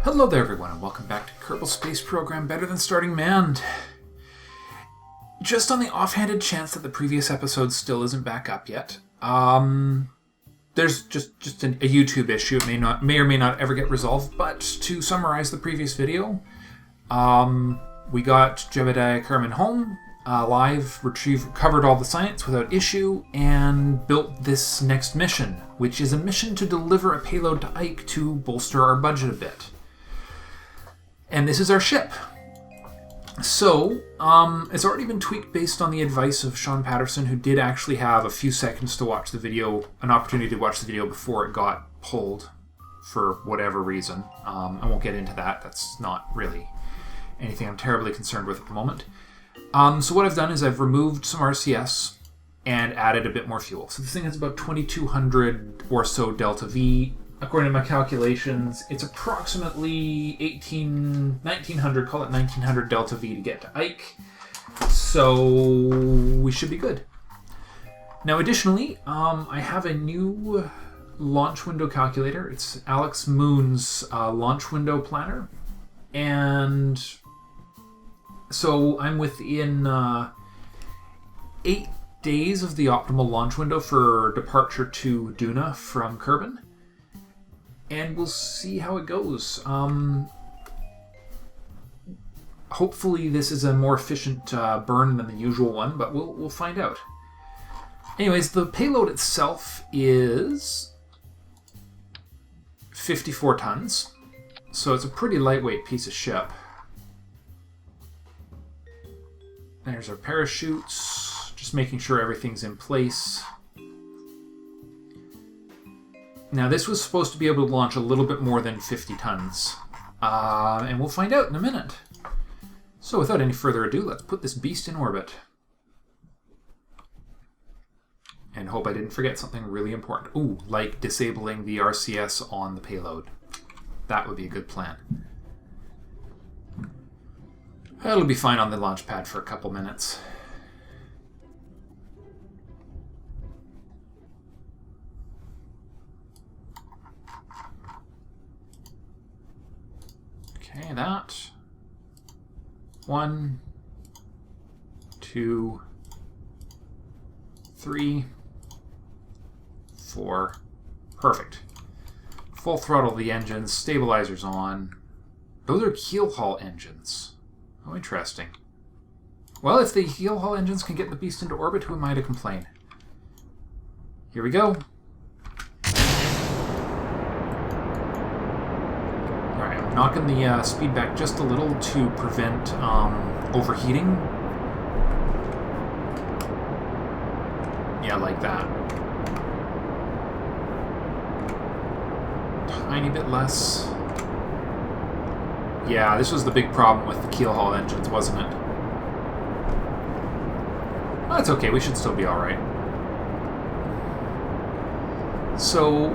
Hello there everyone and welcome back to Kerbal Space Program Better Than Starting Manned. Just on the offhanded chance that the previous episode still isn't back up yet, there's just a YouTube issue. It may or may not ever get resolved, but to summarize the previous video, we got Jebediah Kerman home, live, recovered all the science without issue, and built this next mission, which is a mission to deliver a payload to Ike to bolster our budget a bit. And this is our ship. So, it's already been tweaked based on the advice of Sean Patterson, who did actually have a few seconds to watch the video, an opportunity to watch the video before it got pulled for whatever reason. I won't get into that. That's not really anything I'm terribly concerned with at the moment. So what I've done is I've removed some RCS and added a bit more fuel. So this thing has about 2,200 or so delta V. According to my calculations, it's approximately 1,900, call it 1,900 delta V to get to Ike. So we should be good. Now additionally, I have a new launch window calculator. It's Alex Moon's launch window planner. And so I'm within 8 days of the optimal launch window for departure to Duna from Kerbin. And we'll see how it goes. Hopefully this is a more efficient burn than the usual one, but we'll find out. Anyways, the payload itself is 54 tons. So it's a pretty lightweight piece of ship. There's our parachutes, just making sure everything's in place. Now, this was supposed to be able to launch a little bit more than 50 tons. And we'll find out in a minute. So, without any further ado, let's put this beast in orbit. And hope I didn't forget something really important. Ooh, like disabling the RCS on the payload. That would be a good plan. It'll be fine on the launch pad for a couple minutes. Okay, that. 1, 2, 3, 4. Perfect. Full throttle the engines, stabilizers on. Those are keel haul engines. Oh, interesting. Well, if the keel haul engines can get the beast into orbit, who am I to complain? Here we go. Knocking the speed back just a little to prevent overheating. Yeah, like that. Tiny bit less. Yeah, this was the big problem with the keel haul engines, wasn't it? Well, that's okay, we should still be alright. So,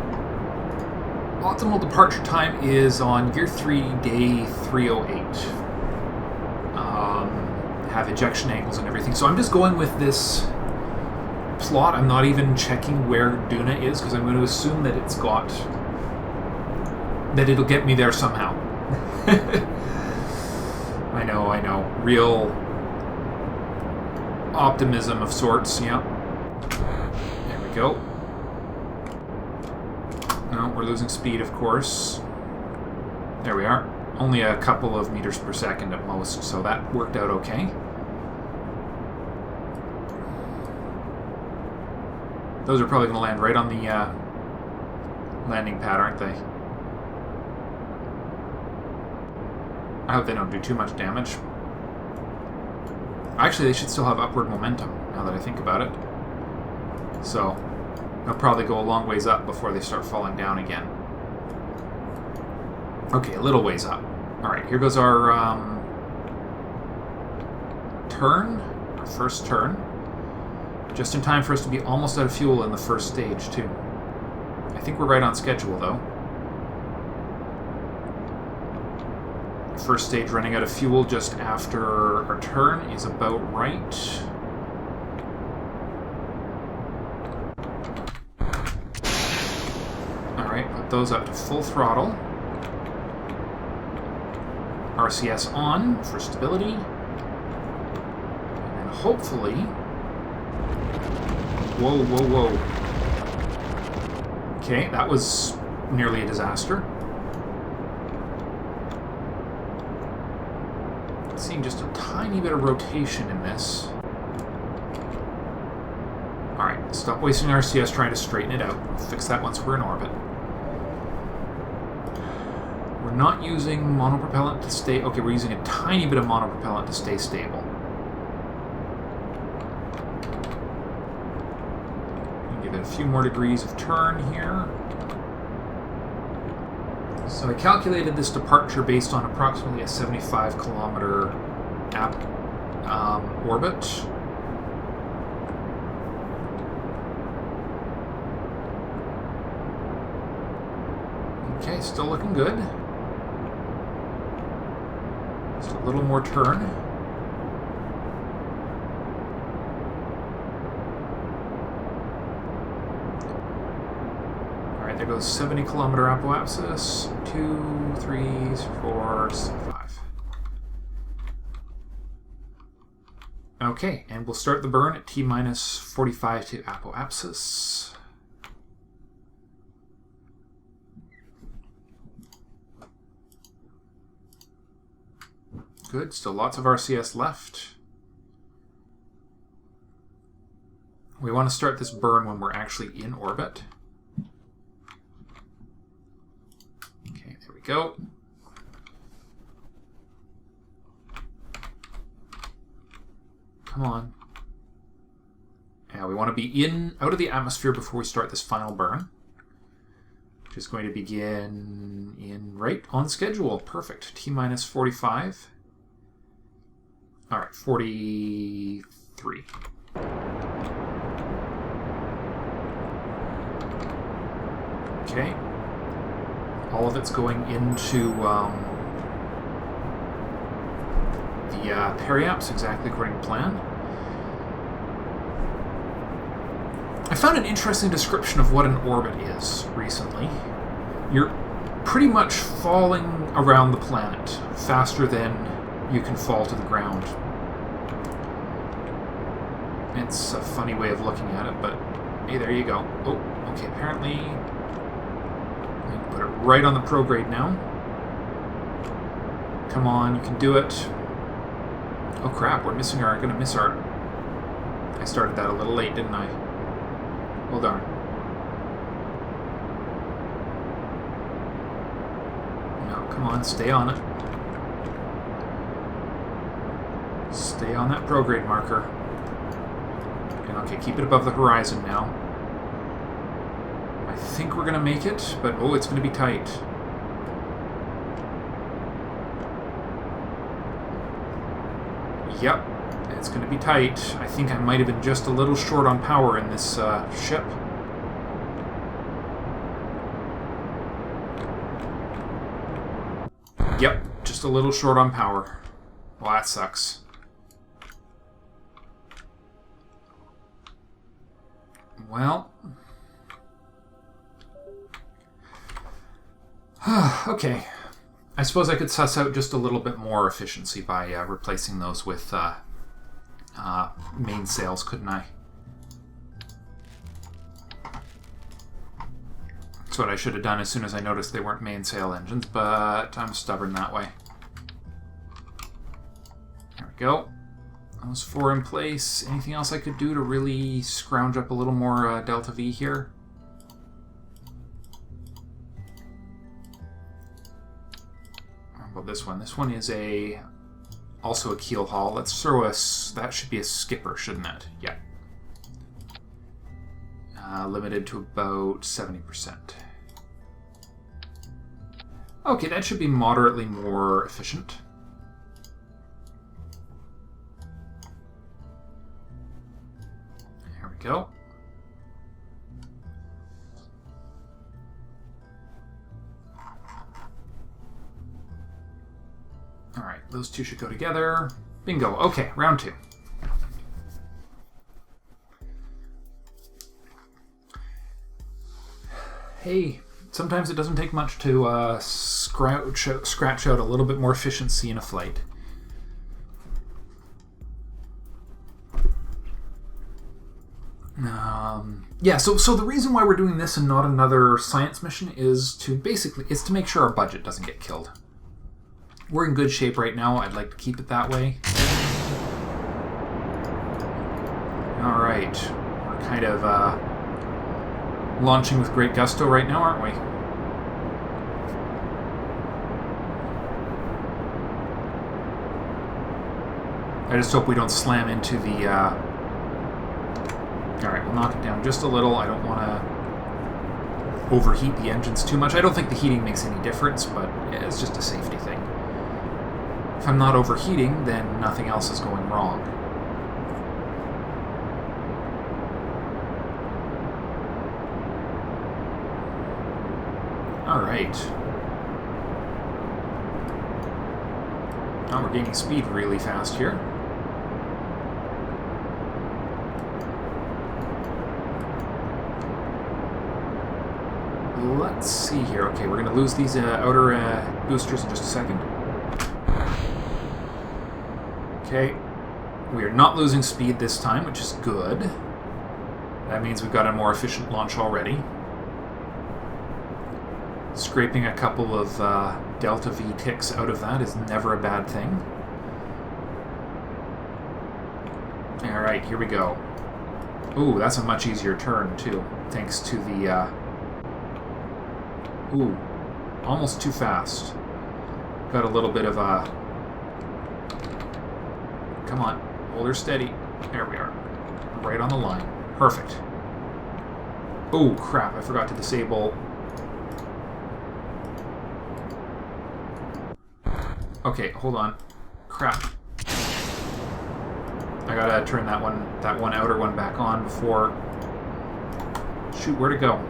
optimal departure time is on Gear 3, Day 308. Have ejection angles and everything. So I'm just going with this plot. I'm not even checking where Duna is, because I'm going to assume that it's got... that it'll get me there somehow. I know. Real optimism of sorts, yeah. There we go. No, we're losing speed, of course. There we are. Only a couple of meters per second at most, so that worked out okay. Those are probably going to land right on the landing pad, aren't they? I hope they don't do too much damage. Actually, they should still have upward momentum, now that I think about it. So... they'll probably go a long ways up before they start falling down again. Okay, a little ways up. Alright, here goes our turn. Our first turn. Just in time for us to be almost out of fuel in the first stage, too. I think we're right on schedule, though. First stage running out of fuel just after our turn is about right. Alright, put those up to full throttle. RCS on for stability. And hopefully... Whoa, whoa, whoa. Okay, that was nearly a disaster. Seeing just a tiny bit of rotation in this. Alright, stop wasting RCS trying to straighten it out. We'll fix that once we're in orbit. We're not using monopropellant to stay... Okay, we're using a tiny bit of monopropellant to stay stable. Give it a few more degrees of turn here. So I calculated this departure based on approximately a 75 kilometer orbit. Okay, still looking good. Just a little more turn. Alright, there goes 70 kilometer apoapsis. 2, 3, 4, 5. Okay, and we'll start the burn at T-minus 45 to apoapsis. Good, still lots of RCS left. We want to start this burn when we're actually in orbit. Okay, there we go. Come on. Yeah, we want to be out of the atmosphere before we start this final burn. Which is going to begin right on schedule. Perfect. T-minus 45. Alright, 43. Okay. All of it's going into the periaps, exactly according to plan. I found an interesting description of what an orbit is recently. You're pretty much falling around the planet faster than you can fall to the ground. It's a funny way of looking at it, but hey, there you go. Oh, okay, apparently I can put it right on the prograde now. Come on, you can do it. Oh crap, we're gonna miss our... I started that a little late, didn't I? Well darn. No, come on, stay on it. Stay on that prograde marker. And okay, keep it above the horizon now. I think we're gonna make it, but oh, it's gonna be tight. Yep, it's gonna be tight. I think I might have been just a little short on power in this ship. Yep, just a little short on power. Well, that sucks. Well, okay. I suppose I could suss out just a little bit more efficiency by replacing those with mainsails, couldn't I? That's what I should have done as soon as I noticed they weren't mainsail engines, but I'm stubborn that way. There we go. Those 4 in place. Anything else I could do to really scrounge up a little more delta V here? How about this one? This one is also a keel haul. Let's throw that should be a skipper, shouldn't it? Yeah. Limited to about 70%. Okay, that should be moderately more efficient. Go. Alright, those two should go together. Bingo. Okay, round 2. Hey, sometimes it doesn't take much to scratch out a little bit more efficiency in a flight. Yeah, so the reason why we're doing this and not another science mission is to make sure our budget doesn't get killed. We're in good shape right now. I'd like to keep it that way. All right, we're kind of launching with great gusto right now, aren't we? I just hope we don't slam into the... Alright, we'll knock it down just a little. I don't want to overheat the engines too much. I don't think the heating makes any difference, but it's just a safety thing. If I'm not overheating, then nothing else is going wrong. Alright. Now we're gaining speed really fast here. Let's see here. Okay, we're going to lose these outer boosters in just a second. Okay. We are not losing speed this time, which is good. That means we've got a more efficient launch already. Scraping a couple of Delta V ticks out of that is never a bad thing. Alright, here we go. Ooh, that's a much easier turn, too. Thanks to the... Ooh, almost too fast. Got a little bit of a... Come on, hold her steady. There we are. Right on the line. Perfect. Oh, crap, I forgot to disable... Okay, hold on. Crap. I gotta turn that one outer one back on before... Shoot, where'd it go?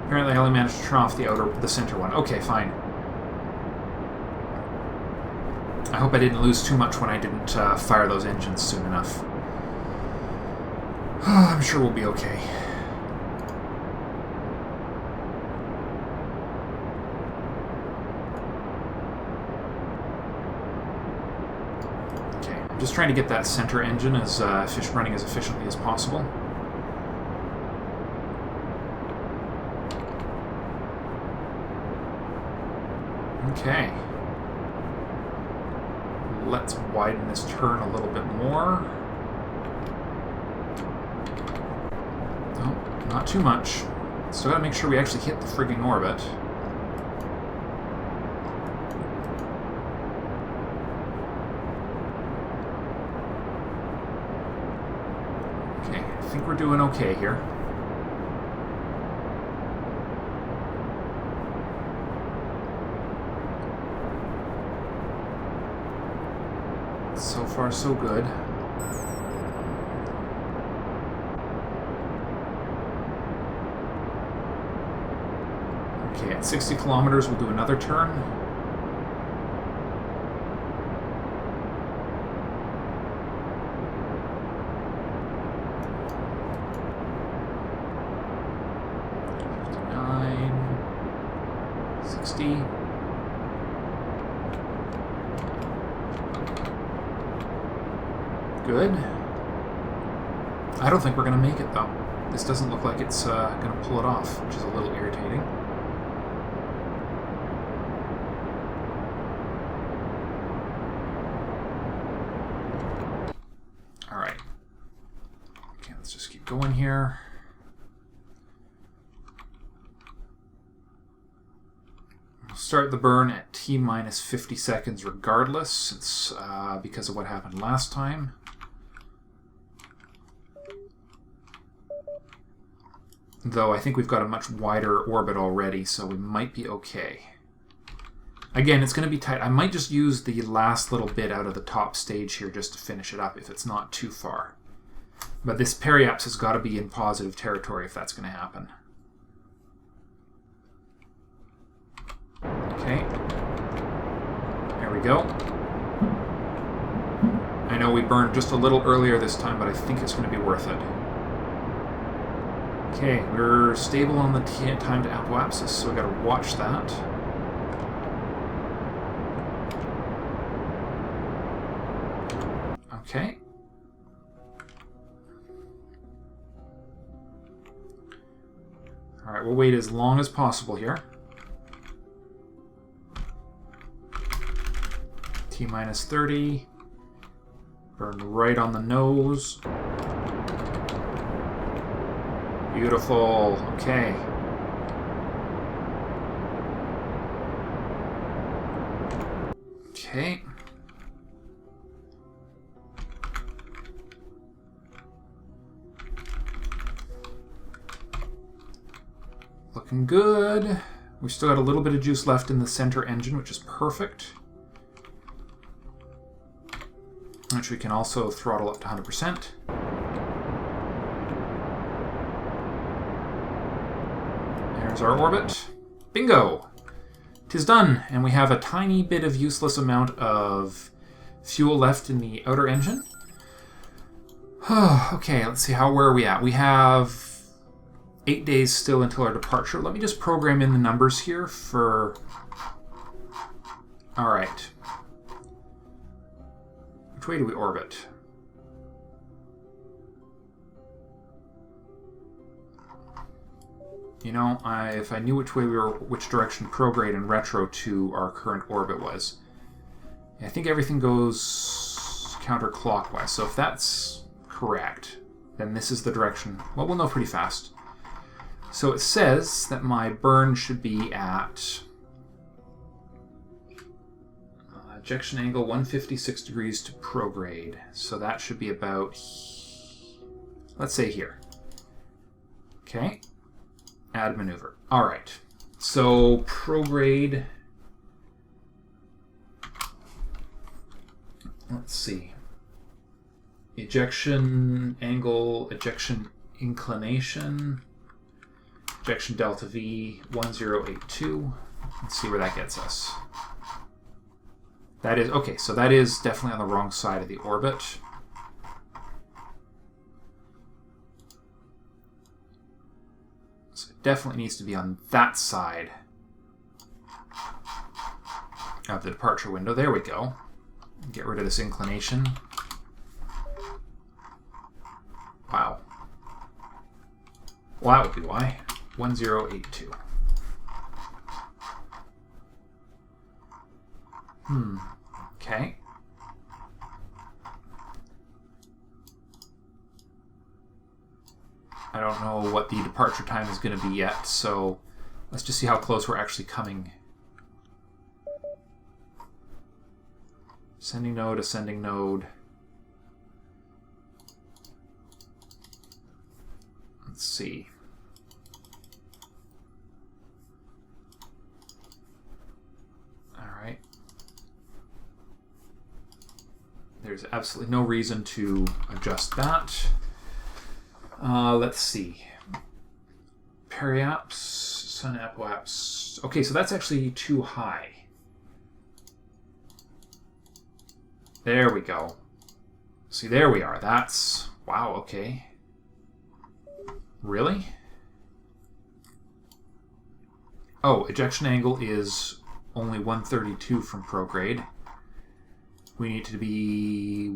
Apparently I only managed to turn off the center one. Okay, fine. I hope I didn't lose too much when I didn't fire those engines soon enough. I'm sure we'll be okay. Okay, I'm just trying to get that center engine as running as efficiently as possible. Okay. Let's widen this turn a little bit more. Oh, not too much. Still gotta make sure we actually hit the frigging orbit. Okay, I think we're doing okay here. So far, so good. Okay, at 60 kilometers, we'll do another turn. Good. I don't think we're going to make it, though. This doesn't look like it's going to pull it off, which is a little irritating. Alright. Okay, let's just keep going here. We'll start the burn at T-minus 50 seconds regardless, since, because of what happened last time. Though I think we've got a much wider orbit already, so we might be okay. Again, it's going to be tight. I might just use the last little bit out of the top stage here just to finish it up if it's not too far. But this periapse has got to be in positive territory if that's going to happen. Okay. There we go. I know we burned just a little earlier this time, but I think it's going to be worth it. Okay, we're stable on the time to apoapsis, so we gotta watch that. Okay. Alright, we'll wait as long as possible here. T-minus 30. Burn right on the nose. Beautiful. Okay. Okay. Looking good. We still got a little bit of juice left in the center engine, which is perfect. Which we can also throttle up to 100%. There's our orbit. Bingo! 'Tis done, and we have a tiny bit of useless amount of fuel left in the outer engine. Okay, let's see, where are we at? We have 8 days still until our departure. Let me just program in the numbers here for... Alright. Which way do we orbit? You know, if I knew which way we were, which direction prograde and retro to our current orbit was. I think everything goes counterclockwise, so if that's correct, then this is the direction. Well, we'll know pretty fast. So it says that my burn should be at ejection angle 156 degrees to prograde. So that should be about, let's say here. Okay. Add maneuver. All right. So prograde. Let's see. Ejection angle, ejection inclination. Ejection delta V 1082. Let's see where that gets us. That is, okay, so that is definitely on the wrong side of the orbit. So it definitely needs to be on that side of the departure window. There we go. Get rid of this inclination. Wow. Well, that would be why. 1082. Okay. I don't know what the departure time is going to be yet, so let's just see how close we're actually coming. Ascending node, ascending node. Let's see. Alright. There's absolutely no reason to adjust that. Let's see. Periaps, sun apoaps. Okay, so that's actually too high. There we go. See, there we are. That's... Wow, okay. Really? Oh, ejection angle is only 132 from prograde. We need to be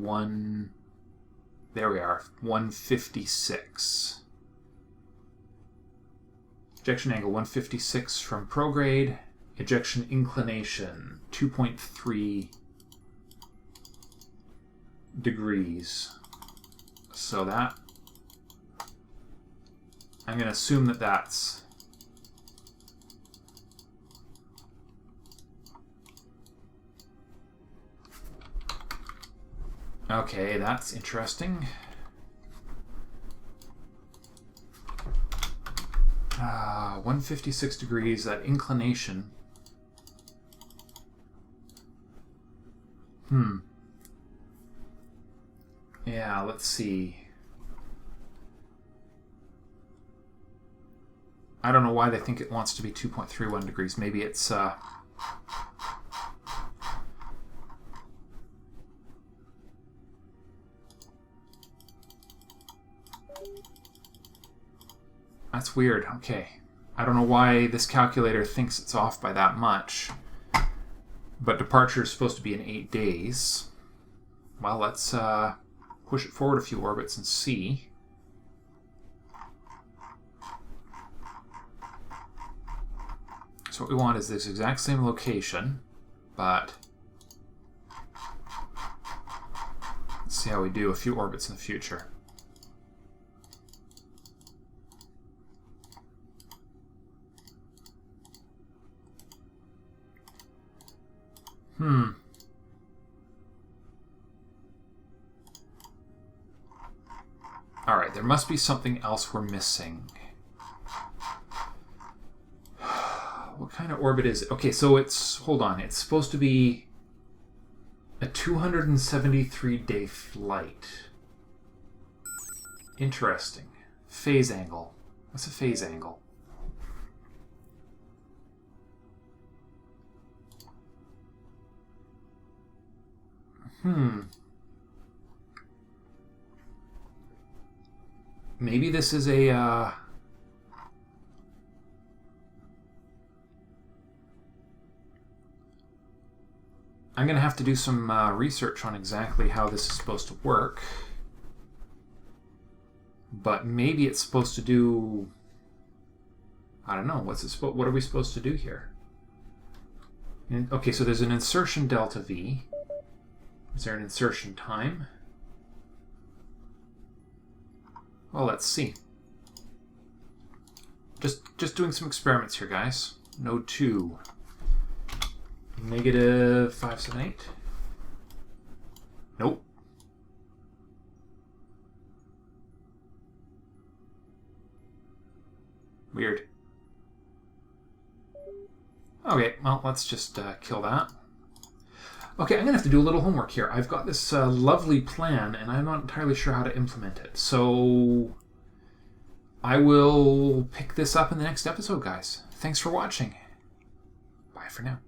there we are, 156. Ejection angle 156 from prograde. Ejection inclination 2.3 degrees. So that, I'm going to assume that that's okay, that's interesting. 156 degrees, that inclination. Yeah, let's see. I don't know why they think it wants to be 2.31 degrees. Maybe it's... That's weird. Okay. I don't know why this calculator thinks it's off by that much. But departure is supposed to be in 8 days. Well, let's push it forward a few orbits and see. So what we want is this exact same location, but let's see how we do a few orbits in the future. Alright, there must be something else we're missing. What kind of orbit is it? Okay, so it's, hold on, it's supposed to be a 273-day flight. Interesting. Phase angle. What's a phase angle? Maybe this is a, I'm going to have to do some research on exactly how this is supposed to work. But maybe it's supposed to do, I don't know, what are we supposed to do here? Okay, so there's an insertion delta V. Is there an insertion time? Well, let's see. Just doing some experiments here, guys. Node 2. -578. Nope. Weird. Okay, well, let's just kill that. Okay, I'm going to have to do a little homework here. I've got this lovely plan, and I'm not entirely sure how to implement it. So I will pick this up in the next episode, guys. Thanks for watching. Bye for now.